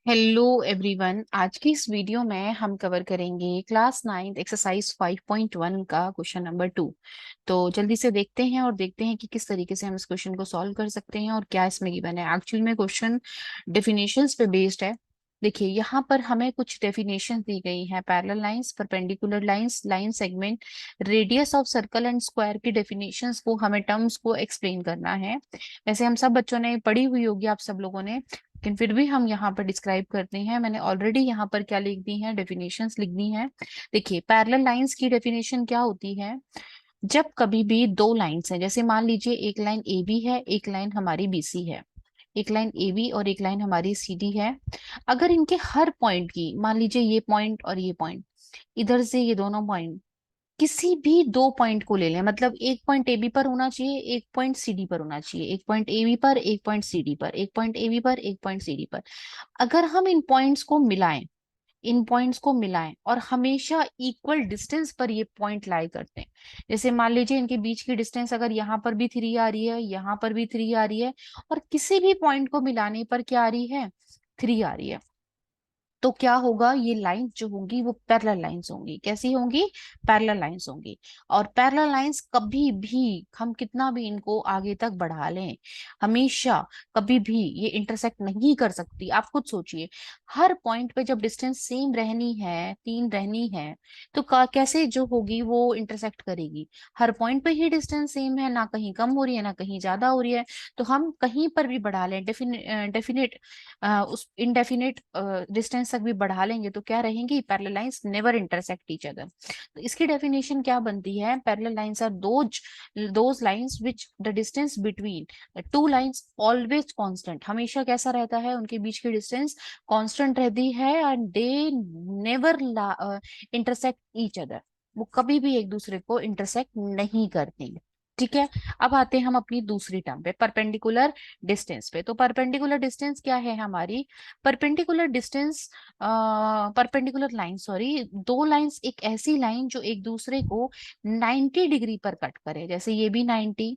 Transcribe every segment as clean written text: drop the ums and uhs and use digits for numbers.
Hello everyone. आज की इस वीडियो में हम कवर करेंगे क्लास 9 एक्सरसाइज 5.1 का क्वेश्चन नंबर 2। तो जल्दी से देखते हैं और देखते हैं कि किस तरीके से हम इस क्वेश्चन को सॉल्व कर सकते हैं और क्या इसमें गिवन है। एक्चुअल में क्वेश्चन डेफिनेशंस पे बेस्ड है। देखिए यहाँ पर हमें कुछ डेफिनेशन दी गई हैं। Parallel lines, perpendicular lines, line segment, radius of circle and square की डेफिनेशंस को हमें टर्म्स को एक्सप्लेन करना है। वैसे हम सब बच्चों ने पढ़ी हुई होगी, आप सब लोगों ने, लेकिन फिर भी हम यहाँ पर डिस्क्राइब करते हैं। मैंने ऑलरेडी यहाँ पर क्या लिख दी है, डेफिनेशंस लिख दी हैं। देखिए पैरेलल लाइंस की डेफिनेशन क्या होती है। जब कभी भी दो लाइंस हैं, जैसे मान लीजिए एक लाइन ए बी है, एक लाइन हमारी बी सी है, एक लाइन ए बी और एक लाइन हमारी सी डी है। अगर इनके हर पॉइंट की, मान लीजिए ये पॉइंट और ये पॉइंट, इधर से ये दोनों पॉइंट, किसी भी दो पॉइंट को ले लें, मतलब एक पॉइंट ए बी पर होना चाहिए, एक पॉइंट सी डी पर होना चाहिए, एक पॉइंट ए बी पर, एक पॉइंट सी डी पर, एक पॉइंट ए बी पर, एक पॉइंट सी डी पर। अगर हम इन पॉइंट्स को मिलाएं, इन पॉइंट्स को मिलाएं और हमेशा इक्वल डिस्टेंस पर ये पॉइंट लाई करते हैं। जैसे मान लीजिए इनके बीच की डिस्टेंस अगर यहाँ पर भी 3 आ रही है, यहाँ पर भी 3 आ रही है, और किसी भी पॉइंट को मिलाने पर क्या आ रही है, 3 आ रही है, तो क्या होगा, ये लाइंस जो होंगी वो पैरेलल लाइंस होंगी। कैसी होंगी, पैरेलल लाइंस होंगी। और पैरेलल लाइंस कभी भी, हम कितना भी इनको आगे तक बढ़ा लें, हमेशा कभी भी ये इंटरसेक्ट नहीं कर सकती। आप खुद सोचिए, हर पॉइंट पे जब डिस्टेंस सेम रहनी है, 3 रहनी है, तो कैसे जो होगी वो इंटरसेक्ट करेगी। हर पॉइंट पे ही डिस्टेंस सेम है, ना कहीं कम हो रही है ना कहीं ज्यादा हो रही है। तो हम कहीं पर भी बढ़ा लें, डेफिनेट उस इनडेफिनेट डिस्टेंस तक भी बढ़ा लेंगे, तो क्या रहेंगी, parallel lines never intersect each other. तो इसकी डेफिनेशन क्या बनती है, parallel lines are those lines which the distance between two lines always constant. हमेशा कैसा रहता है, उनके बीच की डिस्टेंस कांस्टेंट रहती है, and they never intersect each other. वो कभी भी एक दूसरे को इंटरसेक्ट नहीं करती। ठीक है। अब आते हैं हम अपनी दूसरी टर्म पे, परपेंडिकुलर डिस्टेंस पे। तो परपेंडिकुलर डिस्टेंस क्या है हमारी, perpendicular distance, perpendicular line, sorry, दो लाइंस, एक ऐसी लाइन जो एक दूसरे को 90 डिग्री पर कट करे। जैसे ये भी 90,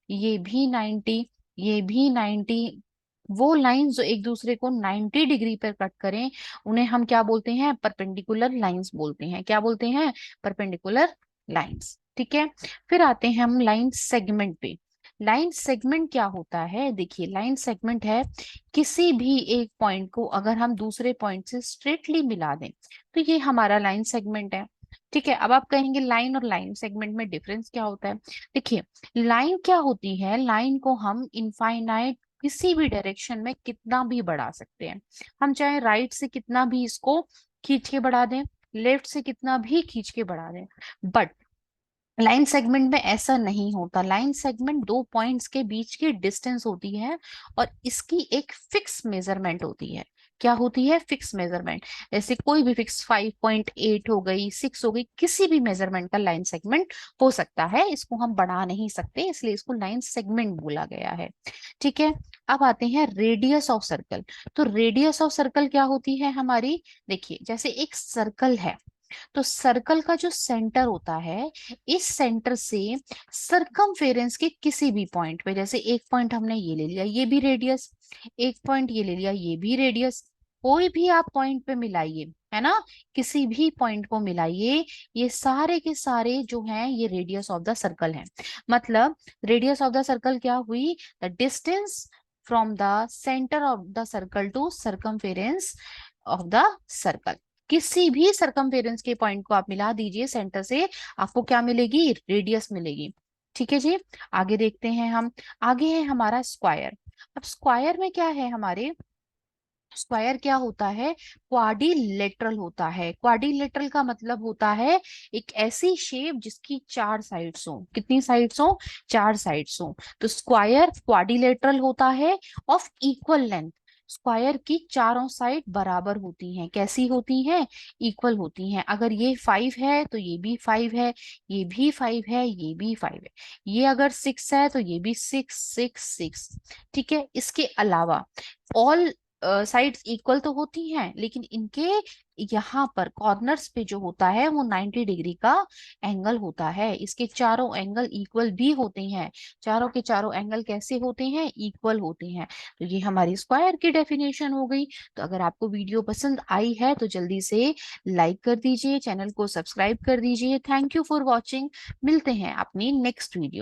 ये भी 90, ये भी 90। वो लाइन जो एक दूसरे को 90 डिग्री पर कट करें, उन्हें हम क्या बोलते हैं, परपेंडिकुलर लाइंस बोलते हैं। क्या बोलते हैं, परपेंडिकुलर लाइंस। ठीक है। फिर आते हैं हम लाइन सेगमेंट पे। लाइन सेगमेंट क्या होता है, देखिए लाइन सेगमेंट है किसी भी एक पॉइंट को अगर हम दूसरे पॉइंट से स्ट्रेटली मिला दें, तो ये हमारा लाइन सेगमेंट है। ठीक है। अब आप कहेंगे लाइन और लाइन सेगमेंट में डिफरेंस क्या होता है। देखिए लाइन क्या होती है, लाइन को हम इनफाइनाइट किसी भी डायरेक्शन में कितना भी बढ़ा सकते हैं। हम चाहे राइट से कितना भी इसको खींच के बढ़ा दें, लेफ्ट से कितना भी खींच के बढ़ा दें, बट लाइन सेगमेंट में ऐसा नहीं होता। लाइन सेगमेंट दो पॉइंट्स के बीच की डिस्टेंस होती है और इसकी एक फिक्स मेजरमेंट होती है। क्या होती है, फिक्स मेजरमेंट। जैसे कोई भी फिक्स 5.8 हो गई, 6 हो गई, किसी भी मेजरमेंट का लाइन सेगमेंट हो सकता है। इसको हम बढ़ा नहीं सकते, इसलिए इसको लाइन सेगमेंट बोला गया है। ठीक है। अब आते हैं रेडियस ऑफ सर्कल। तो रेडियस ऑफ सर्कल क्या होती है हमारी, देखिए जैसे एक सर्कल है, तो सर्कल का जो सेंटर होता है, इस सेंटर से सरकमफेरेंस के किसी भी पॉइंट पे, जैसे एक पॉइंट हमने ये ले लिया, ये भी रेडियस, एक पॉइंट ये ले लिया, ये भी रेडियस, कोई भी आप पॉइंट पे मिलाइए, है ना, किसी भी पॉइंट को मिलाइए, ये सारे के सारे जो हैं ये रेडियस ऑफ द सर्कल है। मतलब रेडियस ऑफ द सर्कल क्या हुई, the distance from the centre of the circle to circumference of the circle. किसी भी सरकमफेरेंस के पॉइंट को आप मिला दीजिए सेंटर से, आपको क्या मिलेगी, रेडियस मिलेगी। ठीक है जी। आगे देखते हैं हम। आगे है हमारा स्क्वायर। अब स्क्वायर में क्या है हमारे, स्क्वायर क्या होता है, क्वाड्रिलेटरल होता है। क्वाड्रिलेटरल का मतलब होता है एक ऐसी शेप जिसकी 4 साइड्स हो, कितनी साइड्स हो, 4 साइड्स हो। तो स्क्वायर क्वाड्रिलेटरल होता है ऑफ इक्वल लेंथ। स्क्वायर की चारों साइड बराबर होती हैं। कैसी होती हैं, इक्वल होती हैं। अगर ये 5 है तो ये भी 5 है, ये भी 5 है, ये भी 5 है, ये अगर 6 है तो ये भी 6 6 6। ठीक है। इसके अलावा ऑल साइड्स इक्वल तो होती हैं, लेकिन इनके यहाँ पर कॉर्नर्स पे जो होता है वो 90 डिग्री का एंगल होता है। इसके चारों एंगल इक्वल भी होते हैं। चारों के चारों एंगल कैसे होते हैं? इक्वल होते हैं। तो ये हमारी स्क्वायर की डेफिनेशन हो गई। तो अगर आपको वीडियो पसंद आई है तो जल्दी से लाइक कर दीजिए, चैनल को सब्सक्राइब कर दीजिए। Thank you for watching. मिलते हैं अपनी नेक्स्ट वीडियो।